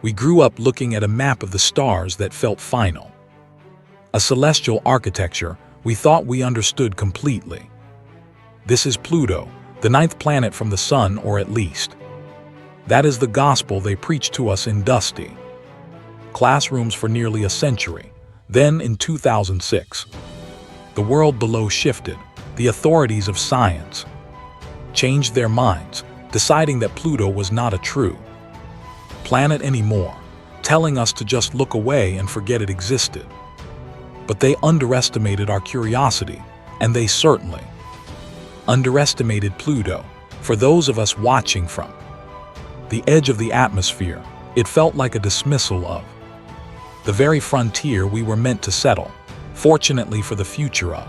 We grew up looking at a map of the stars that felt final. A celestial architecture we thought we understood completely. This is Pluto, the ninth planet from the sun, or at least. That is the gospel they preached to us in dusty classrooms for nearly a century. Then, in 2006, the world below shifted. The authorities of science changed their minds, deciding that Pluto was not a true planet anymore, telling us to just look away and forget it existed. But they underestimated our curiosity, and they certainly underestimated Pluto. For those of us watching from the edge of the atmosphere, it felt like a dismissal of the very frontier we were meant to settle, fortunately for the future of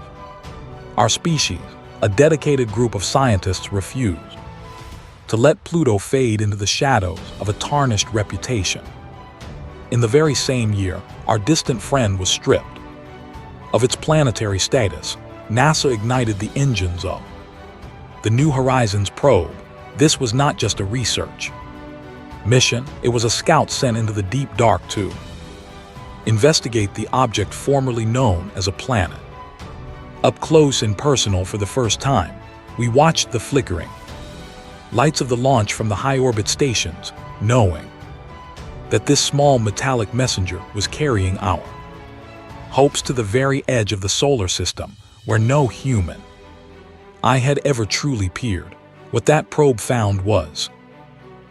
our species. A dedicated group of scientists refused to let Pluto fade into the shadows of a tarnished reputation. In the very same year, our distant friend was stripped of its planetary status. NASA ignited the engines of the New Horizons probe. This was not just a research mission, it was a scout sent into the deep dark to investigate the object formerly known as a planet. Up close and personal for the first time, we watched the flickering lights of the launch from the high-orbit stations, knowing that this small metallic messenger was carrying our hopes to the very edge of the solar system, where no human eye had ever truly peered. What that probe found was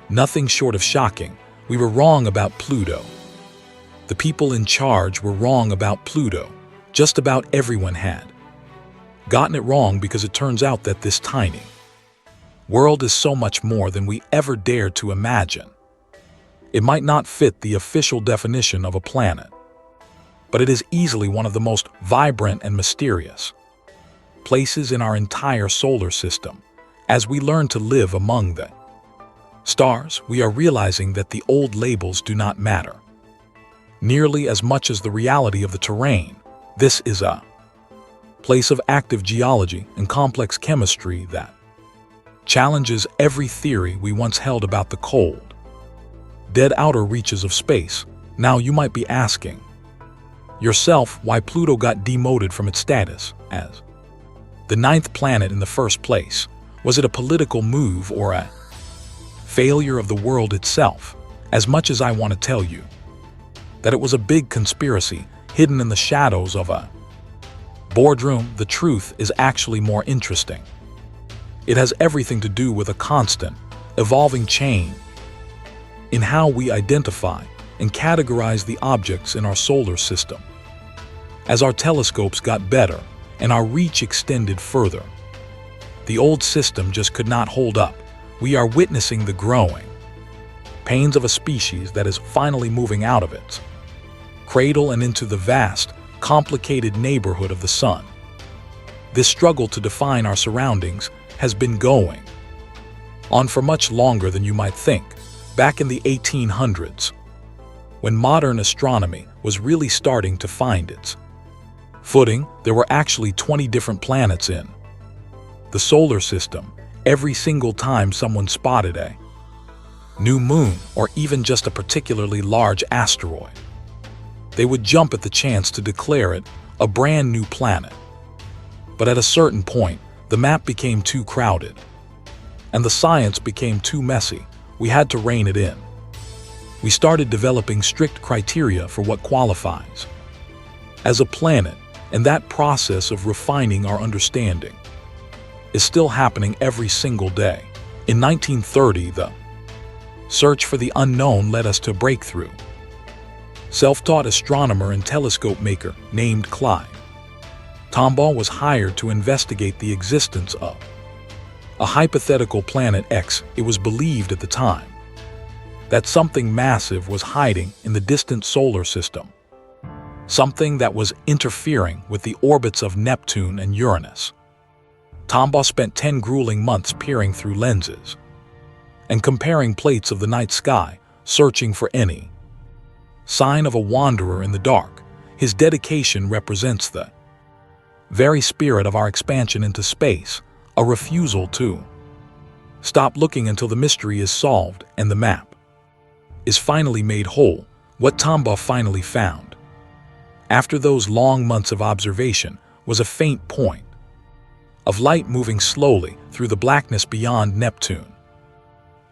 nothing short of shocking. We were wrong about Pluto. The people in charge were wrong about Pluto. Just about everyone had gotten it wrong, because it turns out that this tiny world is so much more than we ever dared to imagine. It might not fit the official definition of a planet, but it is easily one of the most vibrant and mysterious places in our entire solar system. As we learn to live among the stars, we are realizing that the old labels do not matter nearly as much as the reality of the terrain. This is a place of active geology and complex chemistry that challenges every theory we once held about the cold, dead outer reaches of space. Now you might be asking yourself why Pluto got demoted from its status as the ninth planet in the first place. Was it a political move or a failure of the world itself? As much as I want to tell you that it was a big conspiracy hidden in the shadows of a boardroom, the truth is actually more interesting. It has everything to do with a constant, evolving chain in how we identify and categorize the objects in our solar system. As our telescopes got better and our reach extended further, the old system just could not hold up. We are witnessing the growing pains of a species that is finally moving out of its cradle and into the vast, complicated neighborhood of the sun. This struggle to define our surroundings has been going on for much longer than you might think. Back in the 1800s, when modern astronomy was really starting to find its footing, there were actually 20 different planets in the solar system. Every single time someone spotted a new moon or even just a particularly large asteroid, they would jump at the chance to declare it a brand new planet. But at a certain point, the map became too crowded, and the science became too messy. We had to rein it in. We started developing strict criteria for what qualifies as a planet, and that process of refining our understanding is still happening every single day. In 1930, the search for the unknown led us to a breakthrough. Self-taught astronomer and telescope maker named Clyde Tombaugh was hired to investigate the existence of a hypothetical planet X. It was believed at the time that something massive was hiding in the distant solar system, something that was interfering with the orbits of Neptune and Uranus. Tombaugh spent 10 grueling months peering through lenses and comparing plates of the night sky, searching for any sign of a wanderer in the dark. His dedication represents the very spirit of our expansion into space, a refusal to stop looking until the mystery is solved and the map is finally made whole, what Tombaugh finally found, after those long months of observation, was a faint point of light moving slowly through the blackness beyond Neptune.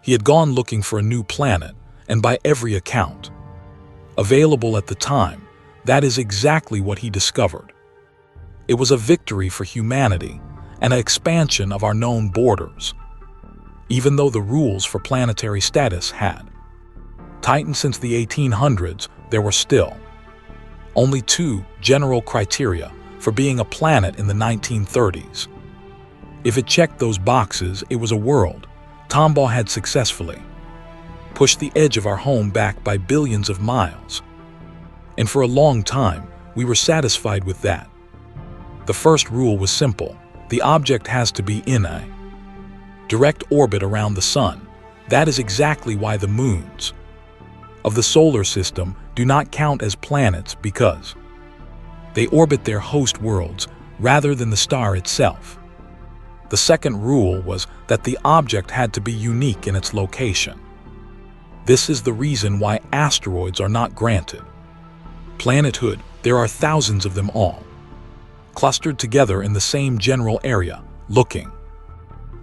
He had gone looking for a new planet, and by every account available at the time, that is exactly what he discovered. It was a victory for humanity and an expansion of our known borders, even though the rules for planetary status had tightened since the 1800s. There were still only two general criteria for being a planet in the 1930s. If it checked those boxes, it was a world. Tombaugh had successfully pushed the edge of our home back by billions of miles. And for a long time, we were satisfied with that. The first rule was simple: the object has to be in a direct orbit around the sun. That is exactly why the moons of the solar system do not count as planets, because they orbit their host worlds rather than the star itself. The second rule was that the object had to be unique in its location. This is the reason why asteroids are not granted planethood. There are thousands of them all clustered together in the same general area, looking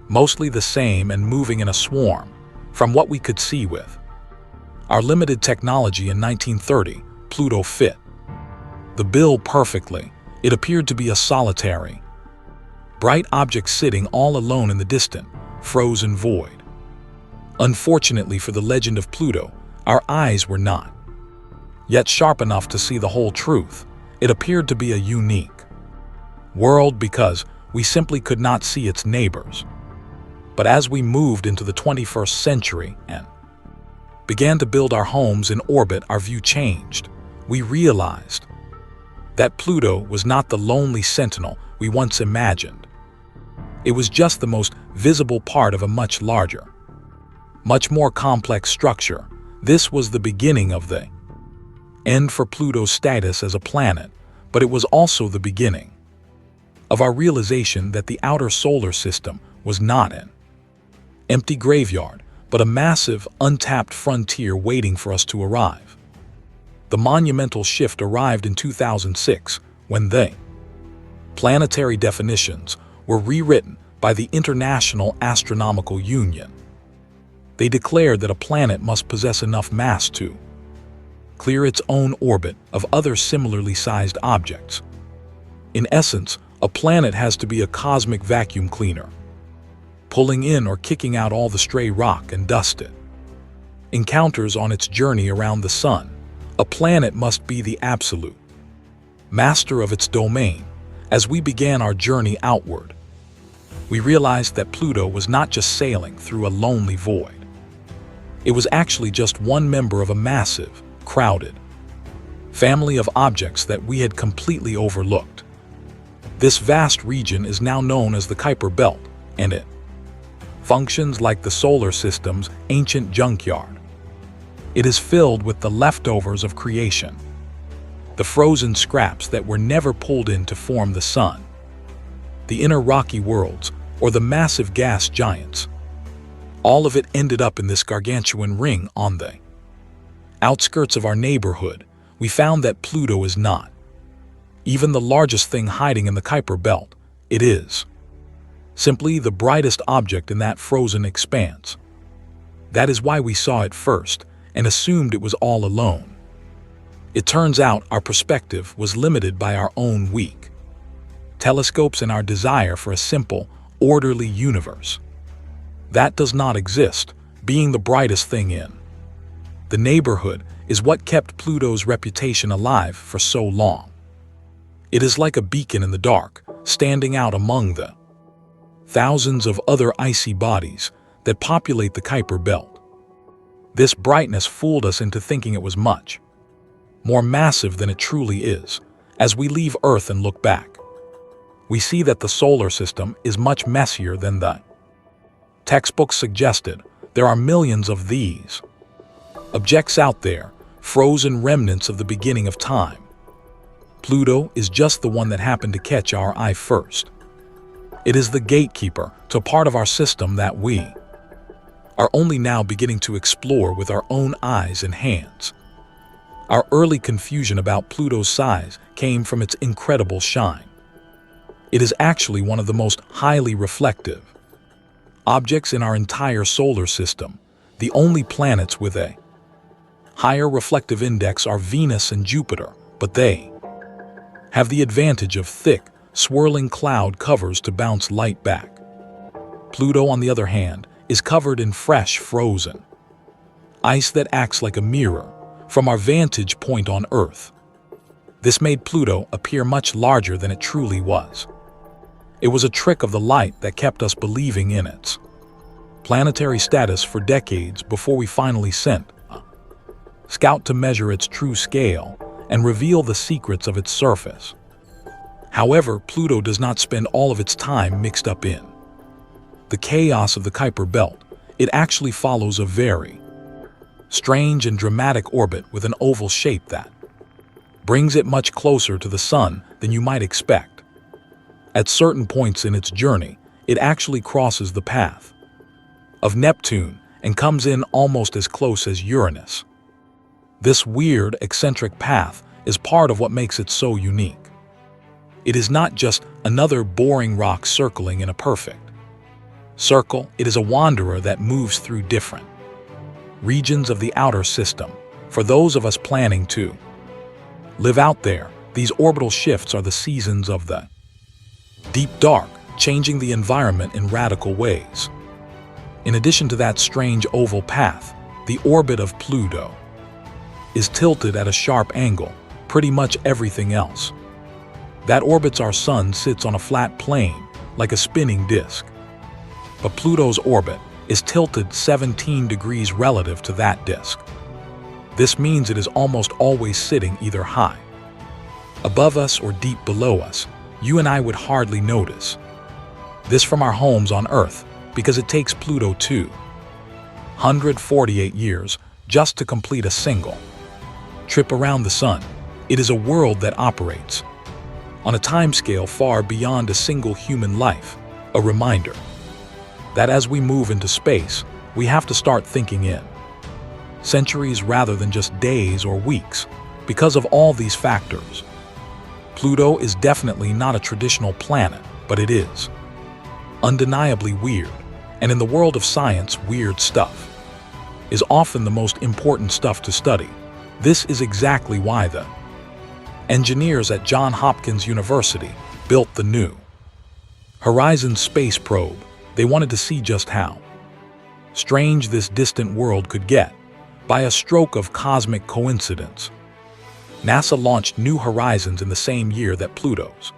mostly the same and moving in a swarm. From what we could see with our limited technology in 1930, Pluto fit the bill perfectly. It appeared to be a solitary, bright object sitting all alone in the distant, frozen void. Unfortunately for the legend of Pluto, our eyes were not yet sharp enough to see the whole truth. It appeared to be a unique world because we simply could not see its neighbors. But as we moved into the 21st century and began to build our homes in orbit, our view changed. We realized that Pluto was not the lonely sentinel we once imagined. It was just the most visible part of a much larger, much more complex structure. This was the beginning of the end for Pluto's status as a planet, but it was also the beginning of our realization that the outer solar system was not an empty graveyard, but a massive, untapped frontier waiting for us to arrive. The monumental shift arrived in 2006 when the planetary definitions were rewritten by the International Astronomical Union. They declared that a planet must possess enough mass to clear its own orbit of other similarly sized objects. In essence, a planet has to be a cosmic vacuum cleaner, pulling in or kicking out all the stray rock and dust it encounters on its journey around the sun. A planet must be the absolute master of its domain. As we began our journey outward, we realized that Pluto was not just sailing through a lonely void. It was actually just one member of a massive, crowded family of objects that we had completely overlooked. This vast region is now known as the Kuiper Belt, and it functions like the solar system's ancient junkyard. It is filled with the leftovers of creation, the frozen scraps that were never pulled in to form the sun, the inner rocky worlds, or the massive gas giants. All of it ended up in this gargantuan ring on the outskirts of our neighborhood. We found that Pluto is not even the largest thing hiding in the Kuiper Belt. It is simply the brightest object in that frozen expanse. That is why we saw it first and assumed it was all alone. It turns out our perspective was limited by our own weak telescopes and our desire for a simple, orderly universe that does not exist. Being the brightest thing in the neighborhood is what kept Pluto's reputation alive for so long. It is like a beacon in the dark, standing out among the thousands of other icy bodies that populate the Kuiper Belt. This brightness fooled us into thinking it was much more massive than it truly is. As we leave Earth and look back, we see that the solar system is much messier than the textbooks suggested. There are millions of these objects out there, frozen remnants of the beginning of time. Pluto is just the one that happened to catch our eye first. It is the gatekeeper to part of our system that we are only now beginning to explore with our own eyes and hands. Our early confusion about Pluto's size came from its incredible shine. It is actually one of the most highly reflective objects in our entire solar system. The only planets with a higher reflective index are Venus and Jupiter, but they have the advantage of thick, swirling cloud covers to bounce light back. Pluto, on the other hand, is covered in fresh, frozen ice that acts like a mirror from our vantage point on Earth. This made Pluto appear much larger than it truly was. It was a trick of the light that kept us believing in its planetary status for decades before we finally sent a scout to measure its true scale and reveal the secrets of its surface. However, Pluto does not spend all of its time mixed up in the chaos of the Kuiper Belt. It actually follows a very strange and dramatic orbit with an oval shape that brings it much closer to the Sun than you might expect. At certain points in its journey, it actually crosses the path of Neptune and comes in almost as close as Uranus. This weird, eccentric path is part of what makes it so unique. It is not just another boring rock circling in a perfect circle. It is a wanderer that moves through different regions of the outer system. For those of us planning to live out there, these orbital shifts are the seasons of the deep dark, changing the environment in radical ways. In addition to that strange oval path, the orbit of Pluto is tilted at a sharp angle. Pretty much everything else that orbits our Sun sits on a flat plane, like a spinning disk. But Pluto's orbit is tilted 17 degrees relative to that disk. This means it is almost always sitting either high above us or deep below us. You and I would hardly notice this from our homes on Earth because it takes Pluto 248 years just to complete a single trip around the Sun. It is a world that operates on a timescale far beyond a single human life, a reminder that as we move into space, we have to start thinking in centuries rather than just days or weeks. Because of all these factors, Pluto is definitely not a traditional planet, but it is undeniably weird. And in the world of science, weird stuff is often the most important stuff to study. This is exactly why the engineers at Johns Hopkins University built the New Horizons space probe. They wanted to see just how strange this distant world could get. By a stroke of cosmic coincidence, NASA launched New Horizons in the same year that Pluto's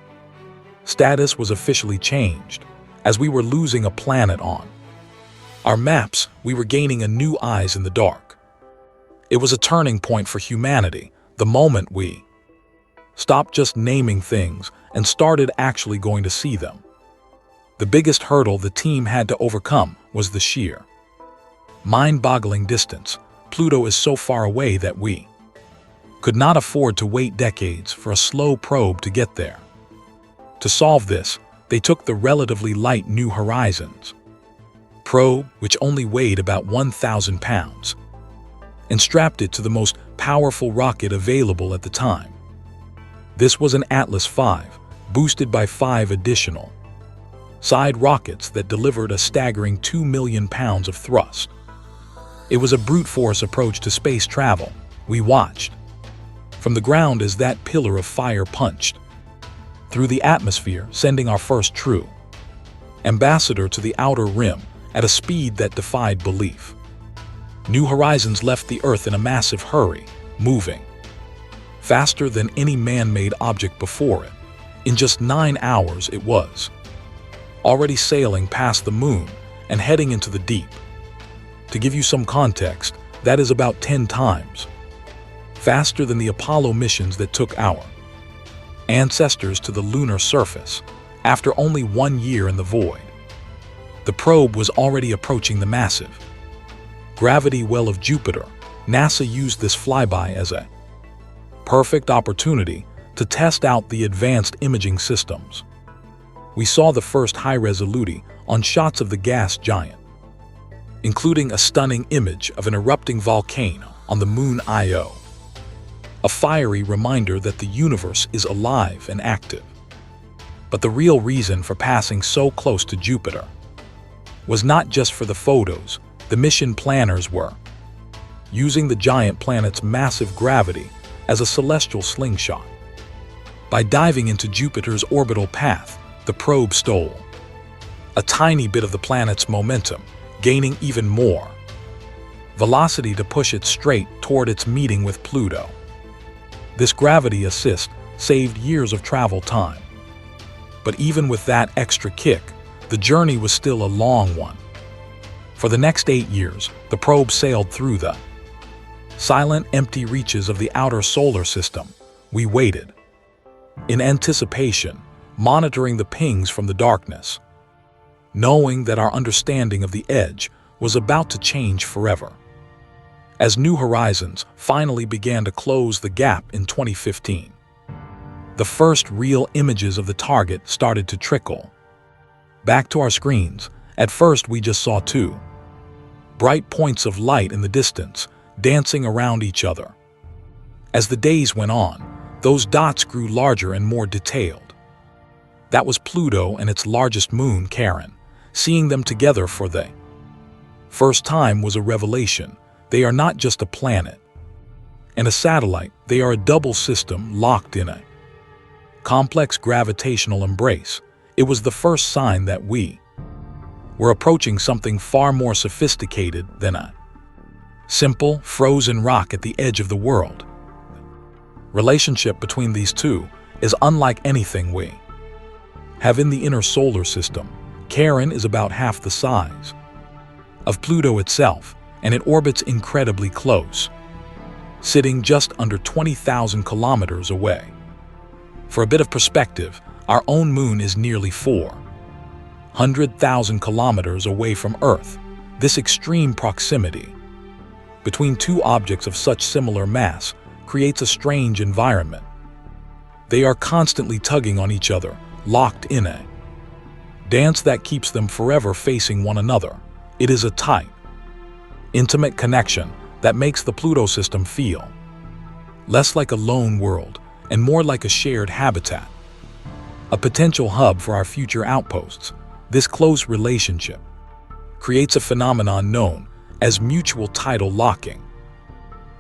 status was officially changed. As we were losing a planet on our maps, we were gaining a new eyes in the dark. It was a turning point for humanity, the moment we stopped just naming things and started actually going to see them. The biggest hurdle the team had to overcome was the sheer, mind-boggling distance. Pluto is so far away that we could not afford to wait decades for a slow probe to get there. To solve this, they took the relatively light New Horizons probe, which only weighed about 1,000 pounds, and strapped it to the most powerful rocket available at the time. This was an Atlas V, boosted by 5 additional side rockets that delivered a staggering 2 million pounds of thrust. It was a brute force approach to space travel. We watched from the ground as that pillar of fire punched through the atmosphere, sending our first true ambassador to the outer rim at a speed that defied belief. New Horizons left the Earth in a massive hurry, moving faster than any man-made object before it. In just 9 hours, it was already sailing past the Moon and heading into the deep. To give you some context, that is about 10 times faster than the Apollo missions that took our ancestors to the lunar surface. After only 1 year in the void, the probe was already approaching the massive gravity well of Jupiter. NASA used this flyby as a perfect opportunity to test out the advanced imaging systems. We saw the first high-resolution on shots of the gas giant including a stunning image of an erupting volcano on the moon Io, a fiery reminder that the universe is alive and active. But the real reason for passing so close to Jupiter was not just for the photos. The mission planners were using the giant planet's massive gravity as a celestial slingshot. By diving into Jupiter's orbital path, the probe stole a tiny bit of the planet's momentum, gaining even more velocity to push it straight toward its meeting with Pluto. This gravity assist saved years of travel time. But even with that extra kick, the journey was still a long one. For the next 8 years, the probe sailed through the silent, empty reaches of the outer solar system. We waited in anticipation, monitoring the pings from the darkness, knowing that our understanding of the edge was about to change forever. As New Horizons finally began to close the gap in 2015, the first real images of the target started to trickle back to our screens. At first, we just saw two bright points of light in the distance, dancing around each other. As the days went on, those dots grew larger and more detailed. That was Pluto and its largest moon, Charon. Seeing them together for the first time was a revelation. They are not just a planet and a satellite, they are a double system locked in a complex gravitational embrace. It was the first sign that we were approaching something far more sophisticated than a simple, frozen rock at the edge of the world. Relationship between these two is unlike anything we have in the inner solar system. Charon is about half the size of Pluto itself, and it orbits incredibly close, sitting just under 20,000 kilometers away. For a bit of perspective, our own moon is nearly 400,000 kilometers away from Earth. This extreme proximity between two objects of such similar mass creates a strange environment. They are constantly tugging on each other, locked in a dance that keeps them forever facing one another. It is a tight, intimate connection that makes the Pluto system feel less like a lone world and more like a shared habitat, a potential hub for our future outposts. This close relationship creates a phenomenon known as mutual tidal locking.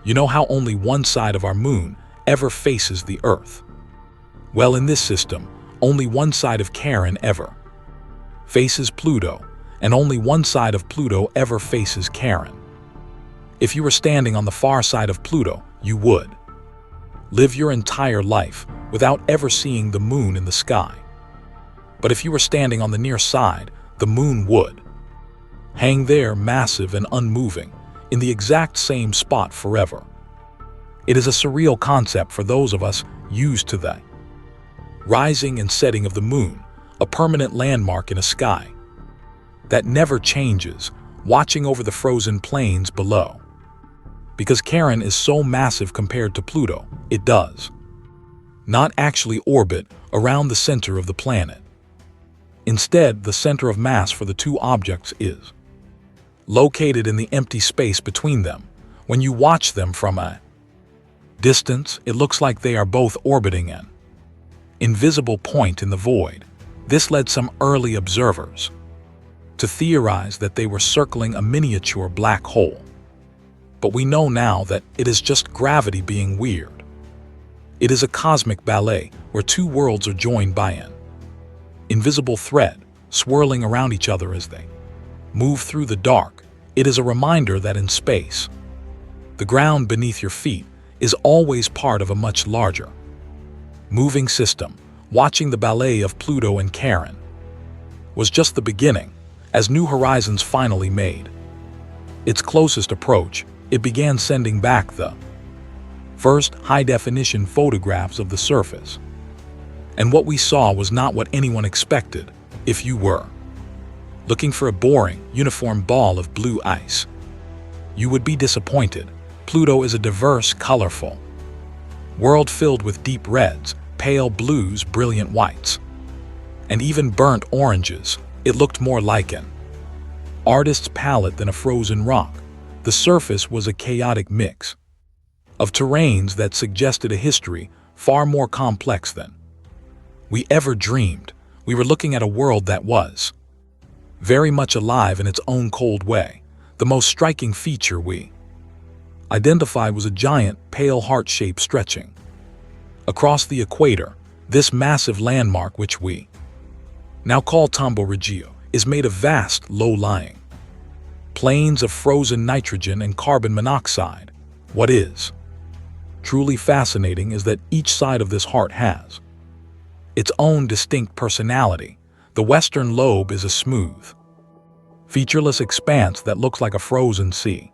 You know how only one side of our moon ever faces the Earth? Well, in this system, only one side of Charon ever faces Pluto, and only one side of Pluto ever faces Charon. If you were standing on the far side of Pluto, you would live your entire life without ever seeing the moon in the sky. But if you were standing on the near side, the moon would hang there, massive and unmoving, in the exact same spot forever. It is a surreal concept for those of us used to the rising and setting of the moon, a permanent landmark in a sky that never changes, watching over the frozen plains below. Because Charon is so massive compared to Pluto, it does not actually orbit around the center of the planet. Instead, the center of mass for the two objects is located in the empty space between them. When you watch them from a distance, it looks like they are both orbiting an invisible point in the void. This led some early observers to theorize that they were circling a miniature black hole. But we know now that it is just gravity being weird. It is a cosmic ballet where two worlds are joined by an invisible thread, swirling around each other as they move through the dark. It is a reminder that in space, the ground beneath your feet is always part of a much larger moving system. Watching the ballet of Pluto and Charon was just the beginning. As New Horizons finally made its closest approach, it began sending back the first high-definition photographs of the surface. And what we saw was not what anyone expected. If you were looking for a boring, uniform ball of blue ice, you would be disappointed. Pluto is a diverse, colorful world filled with deep reds, pale blues, brilliant whites, and even burnt oranges. It looked more like an artist's palette than a frozen rock. The surface was a chaotic mix of terrains that suggested a history far more complex than we ever dreamed. We were looking at a world that was very much alive in its own cold way. The most striking feature we identified was a giant, pale heart-shape stretching across the equator. This massive landmark, which we now call Tombo Regio, is made of vast, low-lying plains of frozen nitrogen and carbon monoxide. What is truly fascinating is that each side of this heart has its own distinct personality. The western lobe is a smooth, featureless expanse that looks like a frozen sea,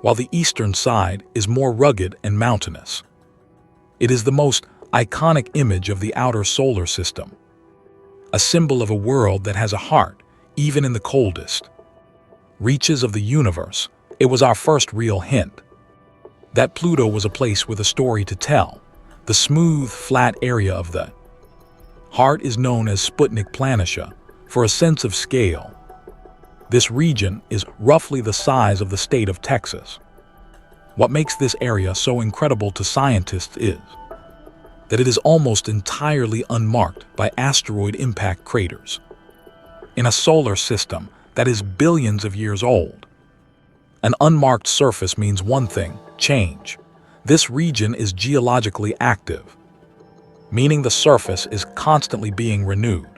while the eastern side is more rugged and mountainous. It is the most iconic image of the outer solar system, a symbol of a world that has a heart, even in the coldest reaches of the universe. It was our first real hint that Pluto was a place with a story to tell. The smooth, flat area of the heart is known as Sputnik Planitia for a sense of scale. This region is roughly the size of the state of Texas. What makes this area so incredible to scientists is that it is almost entirely unmarked by asteroid impact craters. In a solar system that is billions of years old, an unmarked surface means one thing: change. This region is geologically active, meaning the surface is constantly being renewed.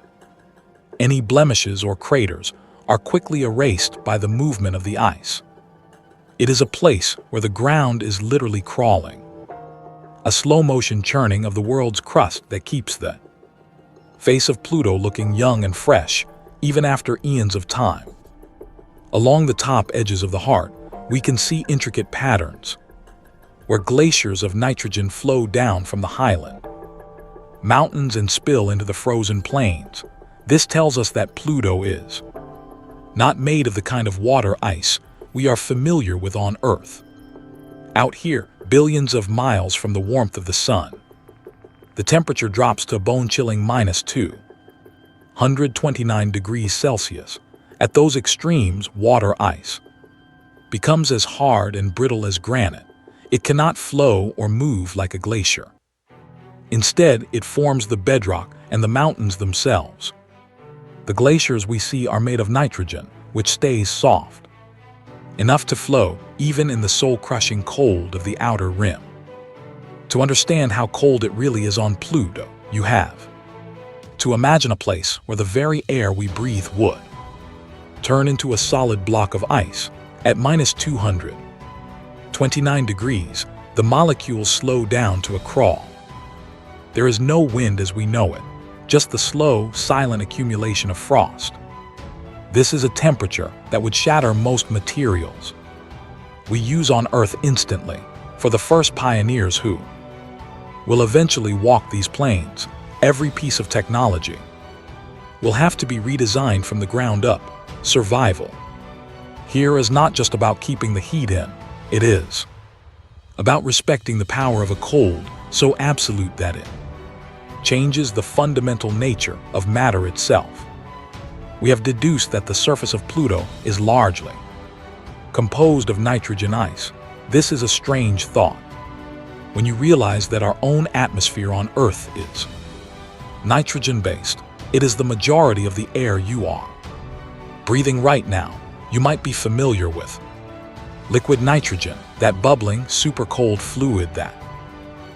Any blemishes or craters are quickly erased by the movement of the ice. It is a place where the ground is literally crawling, a slow-motion churning of the world's crust that keeps the face of Pluto looking young and fresh, even after eons of time. Along the top edges of the heart, we can see intricate patterns where glaciers of nitrogen flow down from the highland mountains and spill into the frozen plains. This tells us that Pluto is not made of the kind of water ice we are familiar with on Earth. Out here, billions of miles from the warmth of the sun, the temperature drops to a bone-chilling -229 degrees Celsius. At those extremes, water ice becomes as hard and brittle as granite. It cannot flow or move like a glacier. Instead, it forms the bedrock and the mountains themselves. The glaciers we see are made of nitrogen, which stays soft enough to flow even in the soul-crushing cold of the outer rim. To understand how cold it really is on Pluto, you have to imagine a place where the very air we breathe would turn into a solid block of ice. At -229 degrees, the molecules slow down to a crawl. There is no wind as we know it, just the slow, silent accumulation of frost. This is a temperature that would shatter most materials we use on Earth instantly. For the first pioneers who will eventually walk these plains, every piece of technology will have to be redesigned from the ground up. Survival here is not just about keeping the heat in, it is about respecting the power of a cold so absolute that it changes the fundamental nature of matter itself. We have deduced that the surface of Pluto is largely composed of nitrogen ice. This is a strange thought when you realize that our own atmosphere on Earth is nitrogen-based. It is the majority of the air you are breathing right now. You might be familiar with liquid nitrogen, that bubbling, super cold fluid that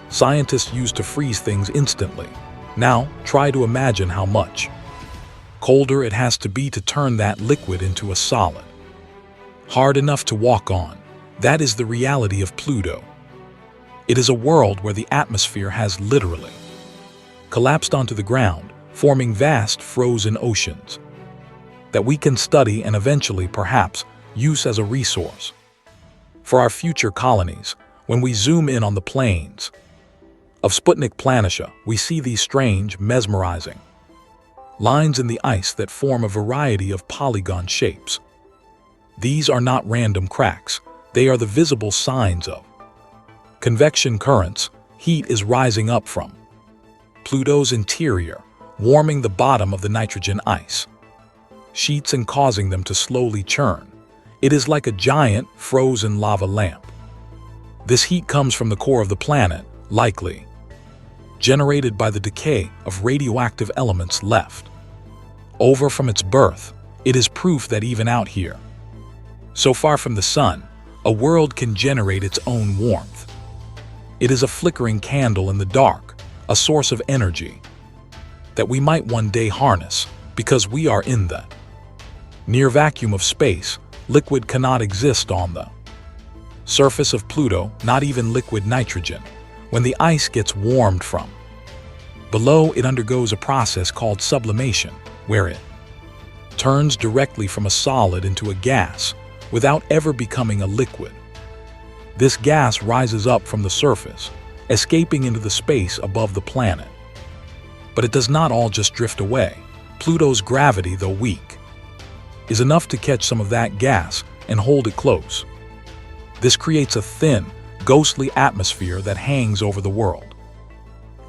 scientists use to freeze things instantly. Now, try to imagine how much colder it has to be to turn that liquid into a solid, hard enough to walk on. That is the reality of Pluto. It is a world where the atmosphere has literally collapsed onto the ground, forming vast frozen oceans that we can study and eventually, perhaps, use as a resource for our future colonies. When we zoom in on the plains of Sputnik Planitia, we see these strange, mesmerizing lines in the ice that form a variety of polygon shapes. These are not random cracks. They are the visible signs of convection currents. Heat is rising up from Pluto's interior, warming the bottom of the nitrogen ice. sheets and causing them to slowly churn. It is like a giant, frozen lava lamp. This heat comes from the core of the planet, likely generated by the decay of radioactive elements left over from its birth. It is proof that even out here, so far from the sun, a world can generate its own warmth. It is a flickering candle in the dark, a source of energy that we might one day harness because we are in the near vacuum of space. Liquid cannot exist on the surface of Pluto, not even liquid nitrogen. When the ice gets warmed from below, it undergoes a process called sublimation, where it turns directly from a solid into a gas without ever becoming a liquid. This gas rises up from the surface, escaping into the space above the planet. But it does not all just drift away. Pluto's gravity, though weak, is enough to catch some of that gas and hold it close. This creates a thin, ghostly atmosphere that hangs over the world.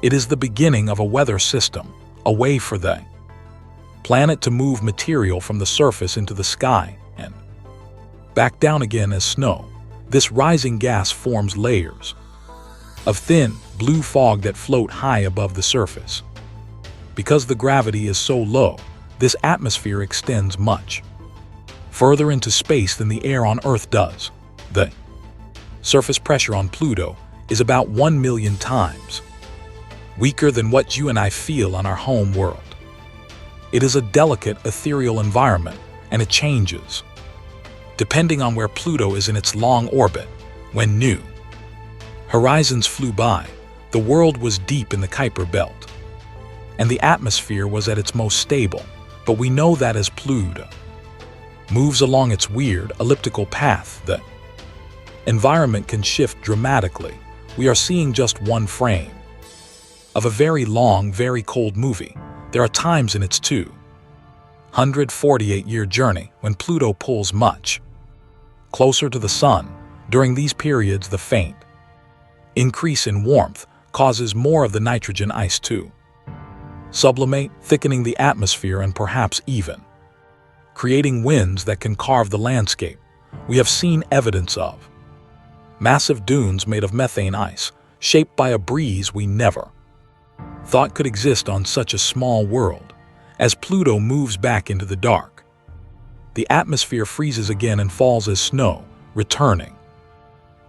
It is the beginning of a weather system, a way for the planet to move material from the surface into the sky and back down again as snow. This rising gas forms layers of thin, blue fog that float high above the surface. Because the gravity is so low, this atmosphere extends much further into space than the air on Earth does. The surface pressure on Pluto is about 1 million times weaker than what you and I feel on our home world. It is a delicate, ethereal environment, and it changes depending on where Pluto is in its long orbit. When new horizons flew by, the world was deep in the Kuiper Belt, and the atmosphere was at its most stable. But we know that as Pluto moves along its weird, elliptical path, the environment can shift dramatically. We are seeing just one frame of a very long, very cold movie. There are times in its 248-year journey when Pluto pulls much closer to the sun. During these periods, the faint increase in warmth causes more of the nitrogen ice to sublimate, thickening the atmosphere and perhaps even creating winds that can carve the landscape. We have seen evidence of massive dunes made of methane ice, shaped by a breeze we never thought could exist on such a small world. As Pluto moves back into the dark, the atmosphere freezes again and falls as snow, returning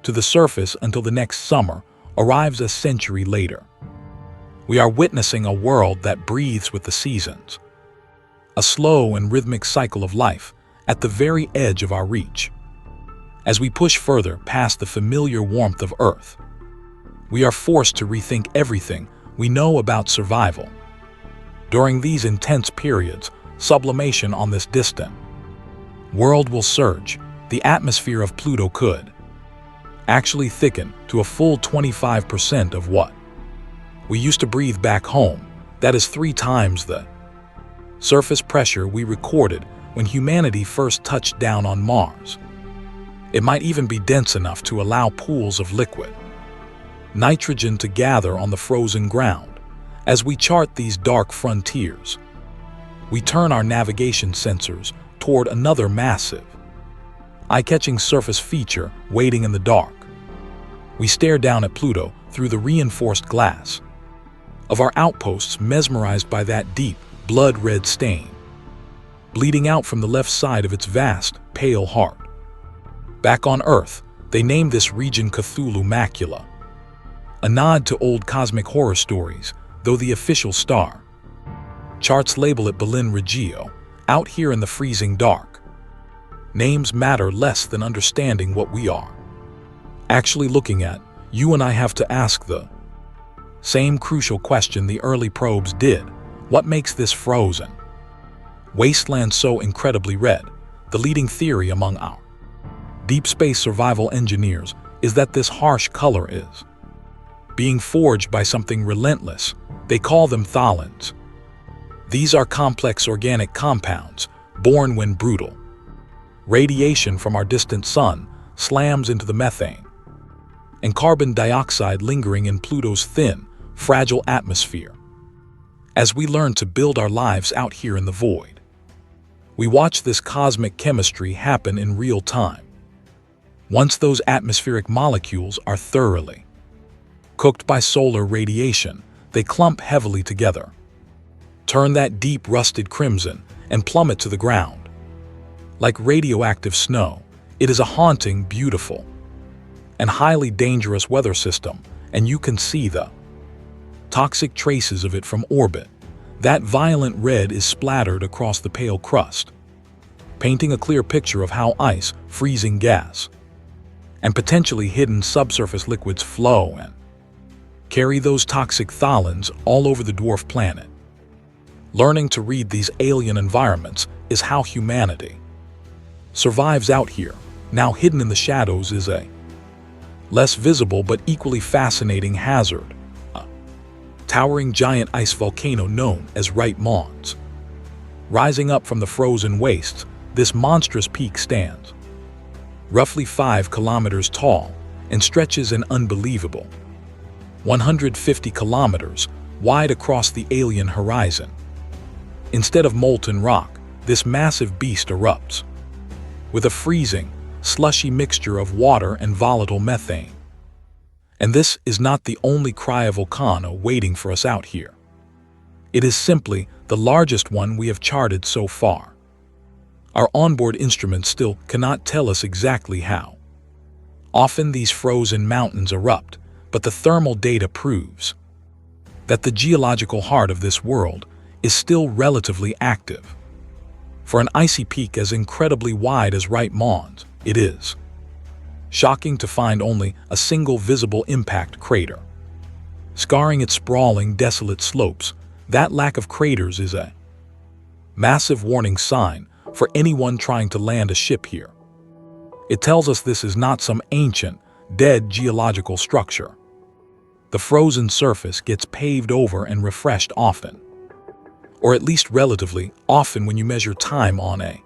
to the surface until the next summer arrives a century later. We are witnessing a world that breathes with the seasons, a slow and rhythmic cycle of life at the very edge of our reach. As we push further past the familiar warmth of Earth, we are forced to rethink everything we know about survival. During these intense periods, sublimation on this distant world will surge. The atmosphere of Pluto could actually thicken to a full 25% of what we used to breathe back home. That is 3 times the surface pressure we recorded when humanity first touched down on Mars. It might even be dense enough to allow pools of liquid nitrogen to gather on the frozen ground. As we chart these dark frontiers, we turn our navigation sensors toward another massive, eye-catching surface feature waiting in the dark. We stare down at Pluto through the reinforced glass of our outposts, mesmerized by that deep, blood-red stain bleeding out from the left side of its vast, pale heart. Back on Earth, they named this region Cthulhu Macula, a nod to old cosmic horror stories, though the official star charts label it Belen Regio. Out here in the freezing dark, names matter less than understanding what we are actually looking at. You and I have to ask the same crucial question the early probes did. What makes this frozen wasteland so incredibly red? The leading theory among our deep space survival engineers is that this harsh color is being forged by something relentless. They call them tholins. These are complex organic compounds born when brutal radiation from our distant sun slams into the methane and carbon dioxide lingering in Pluto's thin, fragile atmosphere. As we learn to build our lives out here in the void, We watch this cosmic chemistry happen in real time. Once those atmospheric molecules are thoroughly cooked by solar radiation, they clump heavily together, turn that deep rusted crimson, and plummet to the ground. Like radioactive snow, it is a haunting, beautiful, and highly dangerous weather system, and you can see the toxic traces of it from orbit. That violent red is splattered across the pale crust, painting a clear picture of how ice, freezing gas, and potentially hidden subsurface liquids flow and carry those toxic tholins all over the dwarf planet. Learning to read these alien environments is how humanity survives out here. Now hidden in the shadows is a less visible but equally fascinating hazard, a towering giant ice volcano known as Right Mons. Rising up from the frozen wastes, this monstrous peak stands roughly 5 kilometers tall and stretches an unbelievable 150 kilometers wide across the alien horizon. Instead of molten rock, this massive beast erupts with a freezing, slushy mixture of water and volatile methane. And this is not the only cryovolcano waiting for us out here. It is simply the largest one we have charted so far. Our onboard instruments still cannot tell us exactly how often these frozen mountains erupt, but the thermal data proves that the geological heart of this world is still relatively active. For an icy peak as incredibly wide as Right Mons, it is shocking to find only a single visible impact crater scarring its sprawling, desolate slopes. That lack of craters is a massive warning sign for anyone trying to land a ship here. It tells us this is not some ancient, dead geological structure. The frozen surface gets paved over and refreshed often, or at least relatively often when you measure time on a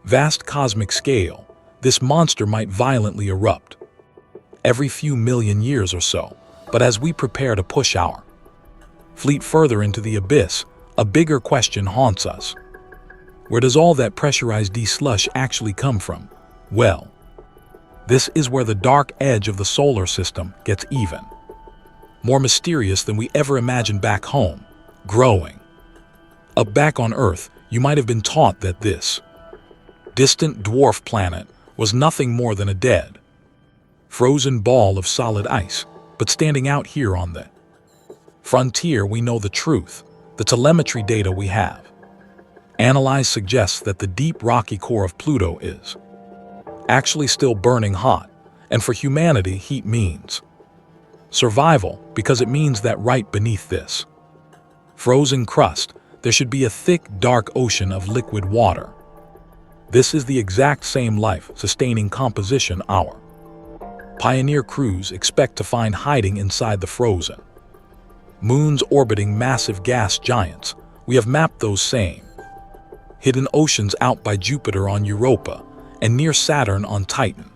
vast cosmic scale. This monster might violently erupt every few million years or so, but as we prepare to push our fleet further into the abyss, a bigger question haunts us. Where does all that pressurized slush actually come from? Well, this is where the dark edge of the solar system gets even more mysterious than we ever imagined. Back home, growing up back on Earth, you might have been taught that this distant dwarf planet was nothing more than a dead, frozen ball of solid ice. But standing out here on the frontier, we know the truth. The telemetry data we have analyzed suggests that the deep rocky core of Pluto is actually still burning hot, and for humanity, heat means survival, because it means that right beneath this frozen crust, there should be a thick, dark ocean of liquid water. This is the exact same life-sustaining composition our pioneer crews expect to find hiding inside the frozen moons orbiting massive gas giants. We have mapped those same hidden oceans out by Jupiter on Europa and near Saturn on Titan.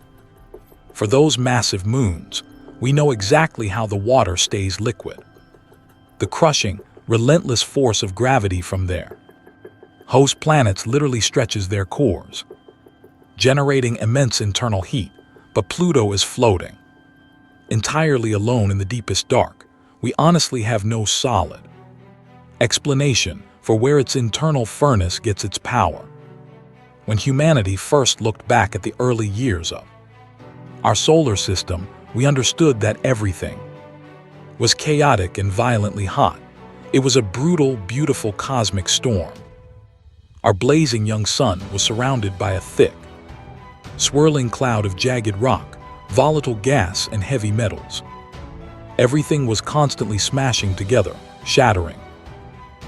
For those massive moons, we know exactly how the water stays liquid. The crushing, relentless force of gravity from their host planets literally stretches their cores, generating immense internal heat. But Pluto is floating entirely alone in the deepest dark. We honestly have no solid explanation for where its internal furnace gets its power. When humanity first looked back at the early years of our solar system, we understood that everything was chaotic and violently hot. It was a brutal, beautiful cosmic storm. Our blazing young sun was surrounded by a thick, swirling cloud of jagged rock, volatile gas, and heavy metals. Everything was constantly smashing together, shattering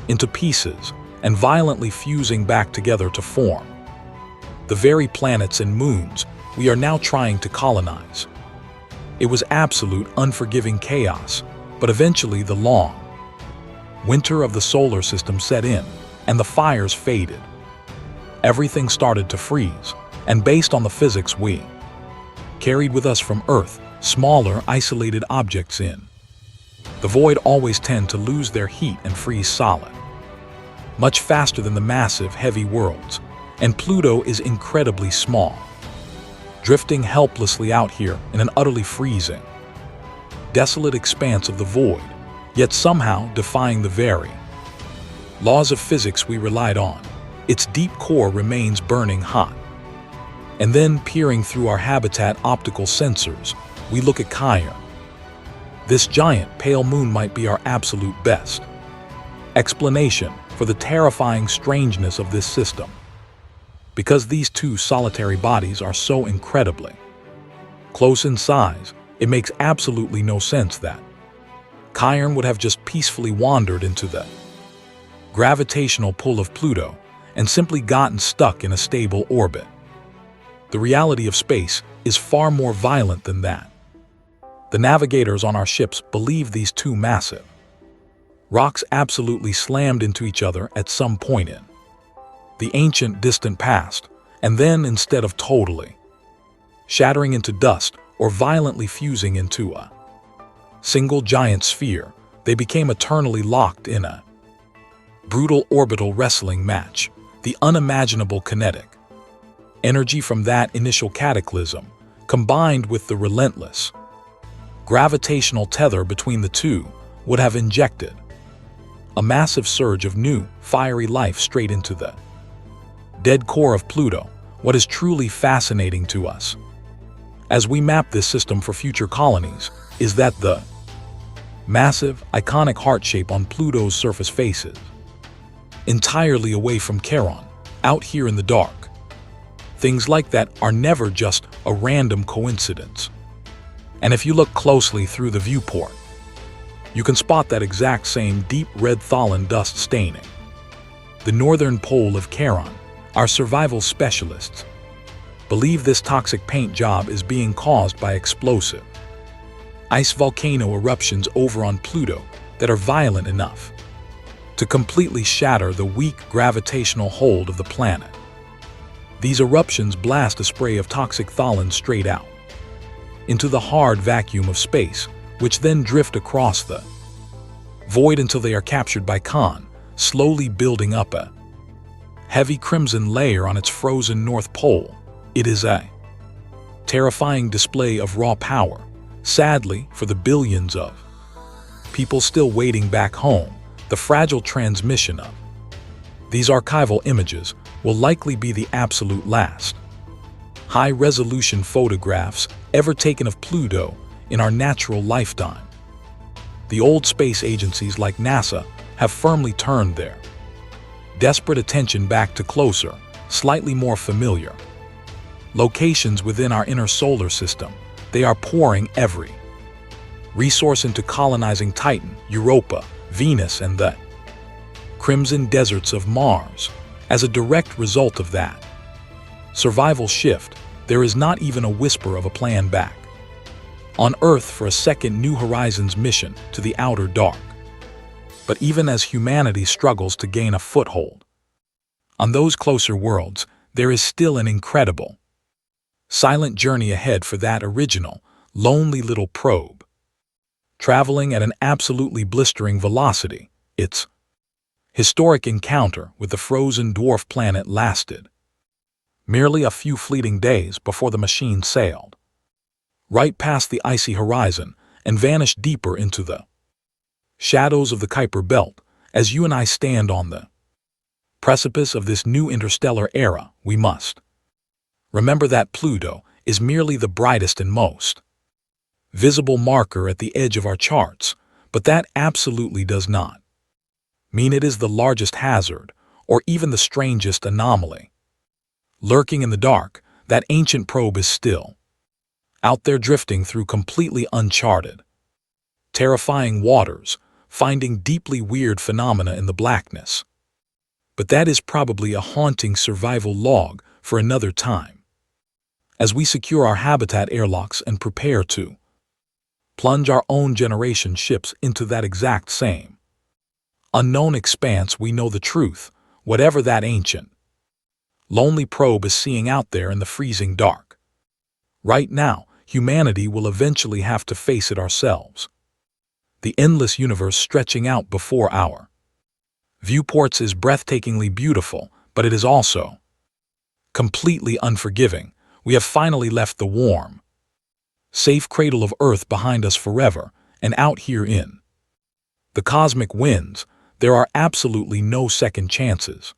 into pieces, and violently fusing back together to form the very planets and moons we are now trying to colonize. It was absolute, unforgiving chaos, but eventually the long winter of the solar system set in, and the fires faded. Everything started to freeze, and based on the physics we carried with us from Earth, smaller, isolated objects in the void always tend to lose their heat and freeze solid. much faster than the massive, heavy worlds, and Pluto is incredibly small, drifting helplessly out here in an utterly freezing, desolate expanse of the void, yet somehow defying the very laws of physics we relied on. Its deep core remains burning hot. And then, peering through our habitat optical sensors, we look at Charon. This giant, pale moon might be our absolute best explanation for the terrifying strangeness of this system. Because these two solitary bodies are so incredibly close in size, it makes absolutely no sense that Charon would have just peacefully wandered into the gravitational pull of Pluto and simply gotten stuck in a stable orbit. The reality of space is far more violent than that. The navigators on our ships believe these two massive rocks absolutely slammed into each other at some point in the ancient, distant past, and then, instead of totally shattering into dust or violently fusing into a single giant sphere, they became eternally locked in a brutal orbital wrestling match. The unimaginable kinetic energy from that initial cataclysm, combined with the relentless gravitational tether between the two, would have injected a massive surge of new, fiery life straight into the dead core of Pluto. What is truly fascinating to us, as we map this system for future colonies, is that the massive, iconic heart shape on Pluto's surface faces entirely away from Charon, out here in the dark. Things like that are never just a random coincidence. And if you look closely through the viewport, you can spot that exact same deep red tholin dust staining the northern pole of Charon. Our survival specialists believe this toxic paint job is being caused by explosive ice volcano eruptions over on Pluto that are violent enough to completely shatter the weak gravitational hold of the planet. These eruptions blast a spray of toxic tholins straight out into the hard vacuum of space, which then drift across the void until they are captured by Charon, slowly building up a heavy crimson layer on its frozen North Pole. It is a terrifying display of raw power, sadly, for the billions of people still waiting back home. The fragile transmission of these archival images will likely be the absolute last high-resolution photographs ever taken of Pluto in our natural lifetime. The old space agencies like NASA have firmly turned their desperate attention back to closer, slightly more familiar locations within our inner solar system. They are pouring every resource into colonizing Titan, Europa, Venus, and the crimson deserts of Mars. As a direct result of that survival shift, there is not even a whisper of a plan back on Earth for a second New Horizons mission to the outer dark. But even as humanity struggles to gain a foothold on those closer worlds, there is still an incredible, silent journey ahead for that original, lonely little probe, traveling at an absolutely blistering velocity. Its historic encounter with the frozen dwarf planet lasted merely a few fleeting days before the machine sailed right past the icy horizon and vanished deeper into the shadows of the Kuiper Belt. As you and I stand on the precipice of this new interstellar era, we must remember that Pluto is merely the brightest and most visible marker at the edge of our charts, but that absolutely does not mean it is the largest hazard or even the strangest anomaly. Lurking in the dark, that ancient probe is still out there drifting through completely uncharted, terrifying waters, finding deeply weird phenomena in the blackness. But that is probably a haunting survival log for another time. As we secure our habitat airlocks and prepare to plunge our own generation ships into that exact same unknown expanse, we know the truth, whatever that ancient, lonely probe is seeing out there in the freezing dark. Right now, humanity will eventually have to face it ourselves. The endless universe stretching out before our Viewports is breathtakingly beautiful, but it is also completely unforgiving. We have finally left the warm, safe cradle of Earth behind us forever, and out here in the cosmic winds, there are absolutely no second chances.